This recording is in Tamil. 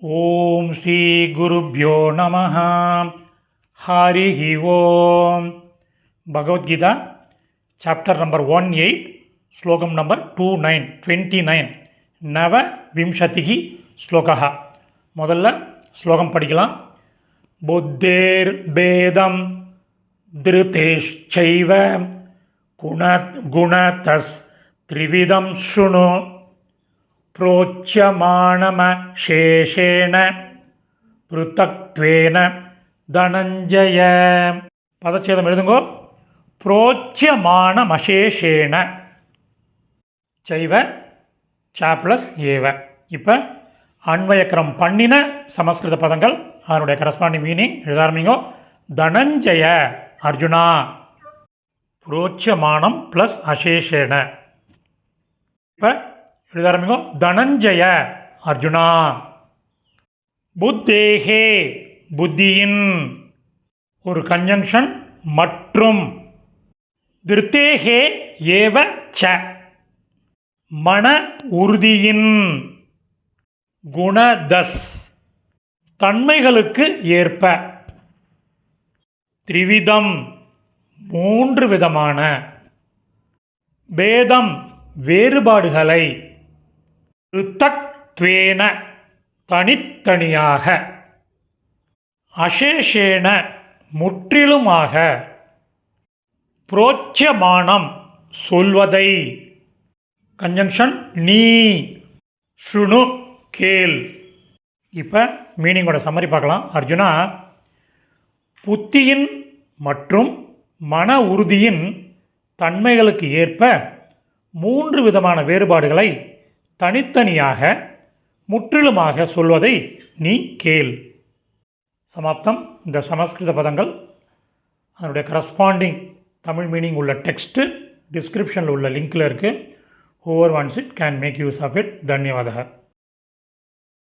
ஓம் ஸ்ரீ குருப்யோ நமஹ. ஹரிஹி ஓம். பகவத்கீதா சாப்டர் நம்பர் 18, ஸ்லோகம் நம்பர் 29 நவ விம்சதிகி ஸ்லோகா. முதல்ல ஸ்லோகம் படிக்கலாம். புத்தேர் பேதம் திருதேஷ்சைவ குணதஸ் த்ரிவிதம் ஸ்ருணு प्रोच्यमानमशेषेण पृथक्त्वेन धनञ्जय. பதச்சேதம் எழுதுங்கோ. प्रोच्यमानमशेषेण சைவ ச ப்ளஸ் ஏவ. இப்போ அன்வயக்கிரம் பண்ணின சமஸ்கிருத பதங்கள் அதனுடைய கரஸ்பாண்டிங் மீனிங் எழுத ஆரம்பிங்கோ. தனஞ்சய அர்ஜுனா. புரோச்சியமானம் ப்ளஸ் அசேஷேன. இப்போ எழுத ஆரம்பிங்கோ. தனஞ்சய அர்ஜுனா. புத்தேகே புத்தியின் ஒரு கன்ஜங்ஷன் மற்றும். திருத்தேகே ஏவ ச மன உறுதியின். குணதஸ் தன்மைகளுக்கு ஏற்ப. த்ரிவிதம் மூன்று விதமான. பேதம் வேறுபாடுகளை. ருத்தத்வேன தனித்தனியாக. அசேஷேன முற்றிலுமாக. புரோச்சியமானம் சொல்வதை. கன்ஜங்ஷன் நீ. ஸ்ருணு கேள். இப்போ மீனிங்கோட சம்மரி பார்க்கலாம். அர்ஜுனா, புத்தியின் மற்றும் மன உறுதியின் தன்மைகளுக்கு ஏற்ப மூன்று விதமான வேறுபாடுகளை தனித்தனியாக முற்றிலுமாக சொல்வதை நீ கேள். சமாப்தம். இந்த சமஸ்கிருத பதங்கள் அதனுடைய கரஸ்பாண்டிங் தமிழ் மீனிங் உள்ள டெக்ஸ்ட்டு டிஸ்கிரிப்ஷனில் உள்ள லிங்கில் இருக்குது. Whoever wants it can make use of it. தன்யவாதக.